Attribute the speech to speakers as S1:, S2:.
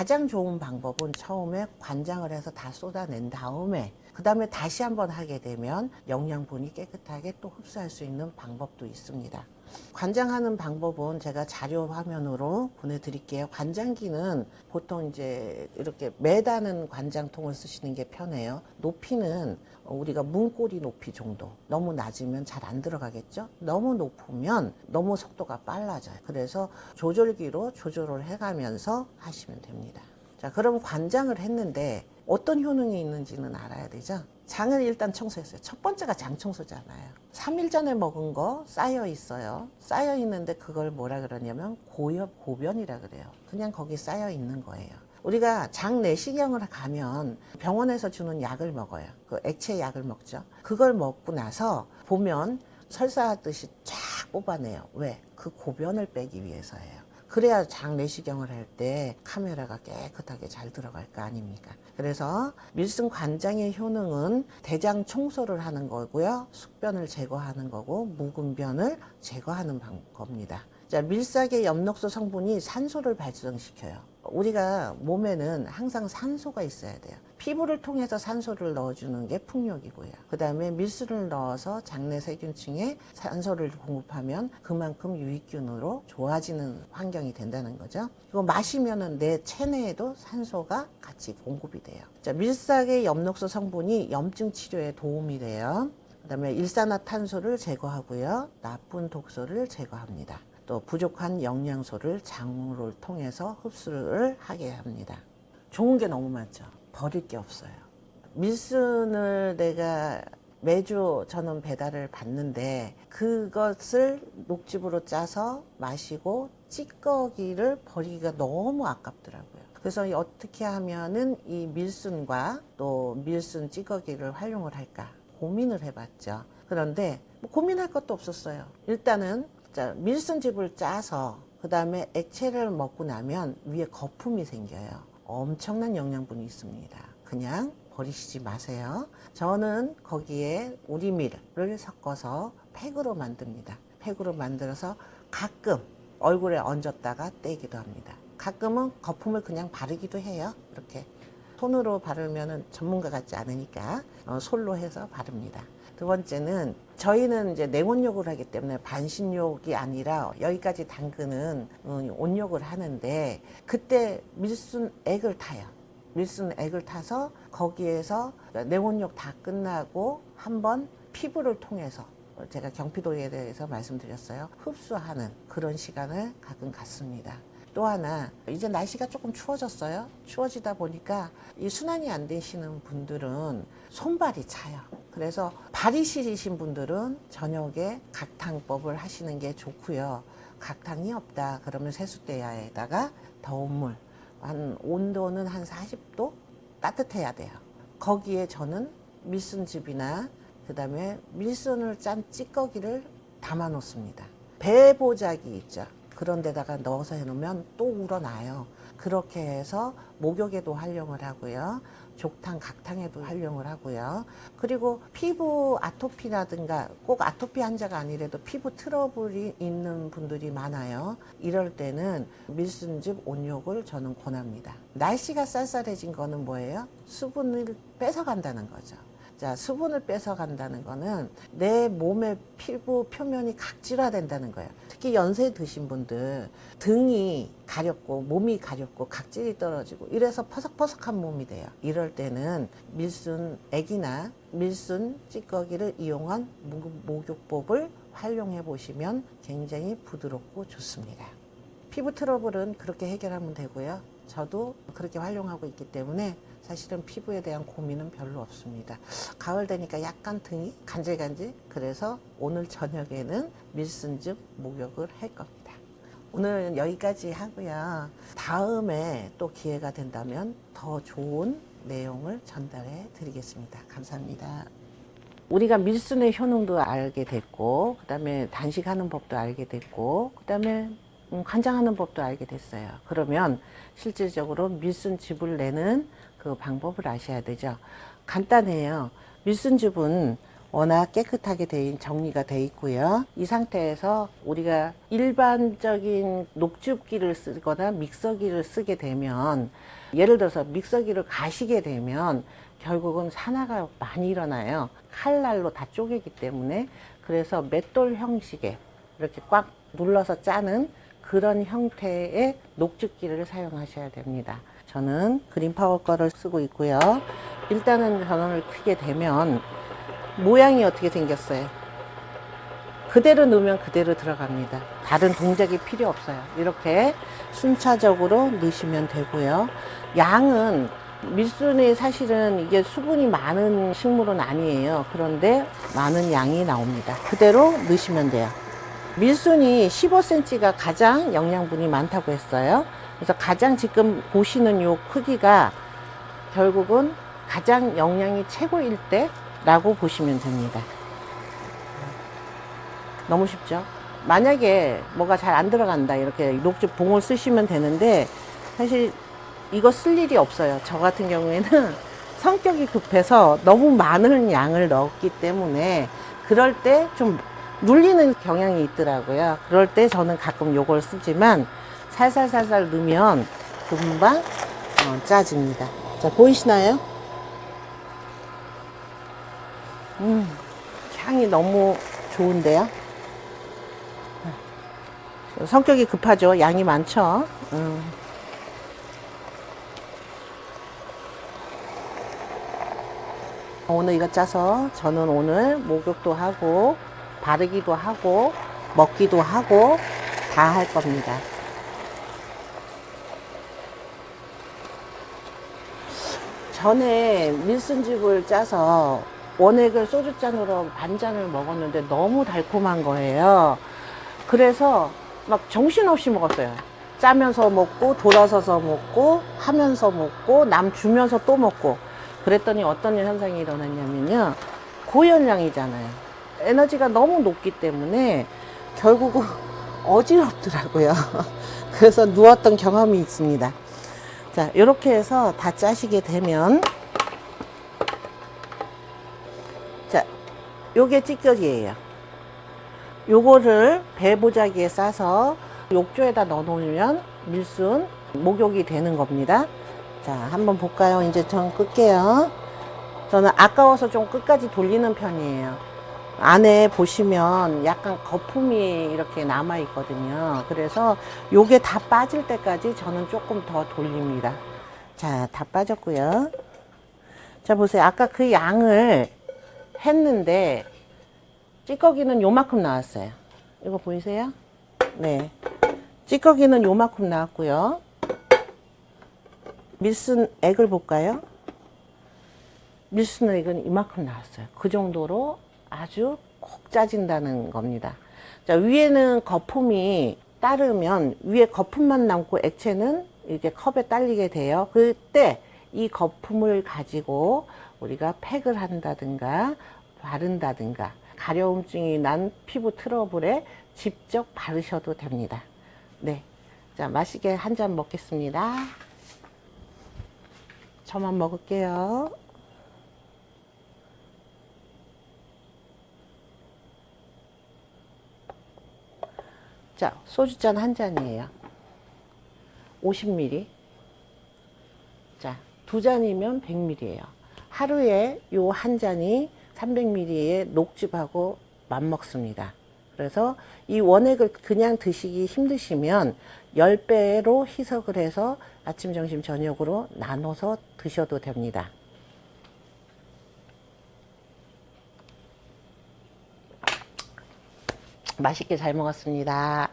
S1: 가장 좋은 방법은 처음에 관장을 해서 다 쏟아낸 다음에 그 다음에 다시 한번 하게 되면 영양분이 깨끗하게 또 흡수할 수 있는 방법도 있습니다. 관장하는 방법은 제가 자료 화면으로 보내드릴게요. 관장기는 보통 이제 이렇게 매다는 관장통을 쓰시는 게 편해요. 높이는 우리가 문고리 높이 정도. 너무 낮으면 잘 안 들어가겠죠? 너무 높으면 너무 속도가 빨라져요. 그래서 조절기로 조절을 해가면서 하시면 됩니다. 자, 그럼 관장을 했는데 어떤 효능이 있는지는 알아야 되죠? 장을 일단 청소했어요. 첫 번째가 장 청소잖아요. 3일 전에 먹은 거 쌓여 있어요. 쌓여 있는데 그걸 뭐라 그러냐면 고변이라 그래요. 그냥 거기 쌓여 있는 거예요. 우리가 장 내시경을 가면 병원에서 주는 약을 먹어요. 그 액체 약을 먹죠. 그걸 먹고 나서 보면 설사하듯이 쫙 뽑아내요. 왜? 그 고변을 빼기 위해서예요. 그래야 장 내시경을 할 때 카메라가 깨끗하게 잘 들어갈 거 아닙니까? 그래서 밀순 관장의 효능은 대장 청소를 하는 거고요. 숙변을 제거하는 거고 묵은 변을 제거하는 겁니다. 자, 밀싹의 엽록소 성분이 산소를 발생시켜요. 우리가 몸에는 항상 산소가 있어야 돼요. 피부를 통해서 산소를 넣어주는 게 풍력이고요. 그 다음에 밀순을 넣어서 장내 세균층에 산소를 공급하면 그만큼 유익균으로 좋아지는 환경이 된다는 거죠. 이거 마시면은 내 체내에도 산소가 같이 공급이 돼요. 자, 밀싹의 엽록소 성분이 염증 치료에 도움이 돼요. 그 다음에 일산화탄소를 제거하고요. 나쁜 독소를 제거합니다. 또 부족한 영양소를 장으로 통해서 흡수를 하게 합니다. 좋은 게 너무 많죠. 버릴 게 없어요. 밀순을 내가 매주 저는 배달을 받는데 그것을 녹즙으로 짜서 마시고 찌꺼기를 버리기가 너무 아깝더라고요. 그래서 어떻게 하면은 이 밀순과 또 밀순 찌꺼기를 활용을 할까 고민을 해봤죠. 그런데 뭐 고민할 것도 없었어요. 일단은 밀순즙을 짜서 그 다음에 액체를 먹고 나면 위에 거품이 생겨요. 엄청난 영양분이 있습니다. 그냥 버리시지 마세요. 저는 거기에 우리밀을 섞어서 팩으로 만듭니다. 팩으로 만들어서 가끔 얼굴에 얹었다가 떼기도 합니다. 가끔은 거품을 그냥 바르기도 해요. 이렇게 손으로 바르면 전문가 같지 않으니까 솔로 해서 바릅니다. 두 번째는 저희는 이제 냉온욕을 하기 때문에 반신욕이 아니라 여기까지 담그는 온욕을 하는데 그때 밀순액을 타요. 밀순액을 타서 거기에서 냉온욕 다 끝나고 한번 피부를 통해서 제가 경피도에 대해서 말씀드렸어요. 흡수하는 그런 시간을 가끔 갖습니다. 또 하나 이제 날씨가 조금 추워졌어요. 추워지다 보니까 이 순환이 안 되시는 분들은 손발이 차요. 그래서 발이 시리신 분들은 저녁에 각탕법을 하시는 게 좋고요. 각탕이 없다 그러면 세숫대야에다가 더운 물 한 온도는 한 40도 따뜻해야 돼요. 거기에 저는 밀순즙이나 그 다음에 밀순을 짠 찌꺼기를 담아 놓습니다. 배보자기 있죠. 그런 데다가 넣어서 해놓으면 또 우러나요. 그렇게 해서 목욕에도 활용을 하고요. 족탕, 각탕에도 활용을 하고요. 그리고 피부 아토피라든가 꼭 아토피 환자가 아니라도 피부 트러블이 있는 분들이 많아요. 이럴 때는 밀순즙 온욕을 저는 권합니다. 날씨가 쌀쌀해진 거는 뭐예요? 수분을 뺏어간다는 거죠. 자, 수분을 뺏어간다는 거는 내 몸의 피부 표면이 각질화된다는 거예요. 특히 연세 드신 분들 등이 가렵고 몸이 가렵고 각질이 떨어지고 이래서 퍼석퍼석한 몸이 돼요. 이럴 때는 밀순액이나 밀순 찌꺼기를 이용한 목욕법을 활용해 보시면 굉장히 부드럽고 좋습니다. 피부 트러블은 그렇게 해결하면 되고요. 저도 그렇게 활용하고 있기 때문에 사실은 피부에 대한 고민은 별로 없습니다. 가을 되니까 약간 등이 간질간질. 그래서 오늘 저녁에는 밀순즙 목욕을 할 겁니다. 오늘 여기까지 하고요. 다음에 또 기회가 된다면 더 좋은 내용을 전달해 드리겠습니다. 감사합니다. 우리가 밀순의 효능도 알게 됐고 그 다음에 단식하는 법도 알게 됐고 그 다음에 관장하는 법도 알게 됐어요. 그러면 실질적으로 밀순즙을 내는 그 방법을 아셔야 되죠. 간단해요. 밀순즙은 워낙 깨끗하게 정리가 돼 있고요. 이 상태에서 우리가 일반적인 녹즙기를 쓰거나 믹서기를 쓰게 되면, 예를 들어서 믹서기를 가시게 되면 결국은 산화가 많이 일어나요. 칼날로 다 쪼개기 때문에. 그래서 맷돌 형식의 이렇게 꽉 눌러서 짜는 그런 형태의 녹즙기를 사용하셔야 됩니다. 저는 그린파워 거를 쓰고 있고요. 일단은 전원을 켜게 되면 모양이 어떻게 생겼어요? 그대로 넣으면 그대로 들어갑니다. 다른 동작이 필요 없어요. 이렇게 순차적으로 넣으시면 되고요. 양은, 밀순이 사실은 이게 수분이 많은 식물은 아니에요. 그런데 많은 양이 나옵니다. 그대로 넣으시면 돼요. 밀순이 15cm가 가장 영양분이 많다고 했어요. 그래서 가장 지금 보시는 요 크기가 결국은 가장 영양이 최고일 때라고 보시면 됩니다. 너무 쉽죠? 만약에 뭐가 잘 안 들어간다, 이렇게 녹즙 봉을 쓰시면 되는데, 사실 이거 쓸 일이 없어요. 저 같은 경우에는 성격이 급해서 너무 많은 양을 넣었기 때문에 그럴 때 좀 눌리는 경향이 있더라고요. 그럴 때 저는 가끔 요걸 쓰지만 살살살살 넣으면 금방 짜집니다. 자, 보이시나요? 향이 너무 좋은데요? 성격이 급하죠. 양이 많죠. 오늘 이거 짜서 저는 오늘 목욕도 하고 바르기도 하고 먹기도 하고 다 할 겁니다. 전에 밀순즙을 짜서 원액을 소주잔으로 반잔을 먹었는데 너무 달콤한 거예요. 그래서 막 정신없이 먹었어요. 짜면서 먹고 돌아서서 먹고 하면서 먹고 남 주면서 또 먹고. 그랬더니 어떤 현상이 일어났냐면요, 고열량이잖아요. 에너지가 너무 높기 때문에 결국은 어지럽더라고요. 그래서 누웠던 경험이 있습니다. 자, 이렇게 해서 다 짜시게 되면, 자, 요게 찌꺼기예요. 요거를 배보자기에 싸서 욕조에다 넣어 놓으면 밀순 목욕이 되는 겁니다. 자, 한번 볼까요? 이제 전 끌게요. 저는 아까워서 좀 끝까지 돌리는 편이에요. 안에 보시면 약간 거품이 이렇게 남아 있거든요. 그래서 요게 다 빠질 때까지 저는 조금 더 돌립니다. 자, 다 빠졌고요. 자, 보세요. 아까 그 양을 했는데 찌꺼기는 요만큼 나왔어요. 이거 보이세요? 네. 찌꺼기는 요만큼 나왔고요. 밀순 액을 볼까요? 밀순 액은 이만큼 나왔어요. 그 정도로 아주 콕 짜진다는 겁니다. 자, 위에는 거품이 따르면 위에 거품만 남고 액체는 이렇게 컵에 딸리게 돼요. 그때 이 거품을 가지고 우리가 팩을 한다든가 바른다든가 가려움증이 난 피부 트러블에 직접 바르셔도 됩니다. 네. 자, 맛있게 한 잔 먹겠습니다. 저만 먹을게요. 자, 소주잔 한 잔이에요. 50ml. 자, 두 잔이면 100ml예요. 하루에 요 한 잔이 300ml의 녹즙하고 맞먹습니다. 그래서 이 원액을 그냥 드시기 힘드시면 10배로 희석을 해서 아침, 점심, 저녁으로 나눠서 드셔도 됩니다. 맛있게 잘 먹었습니다.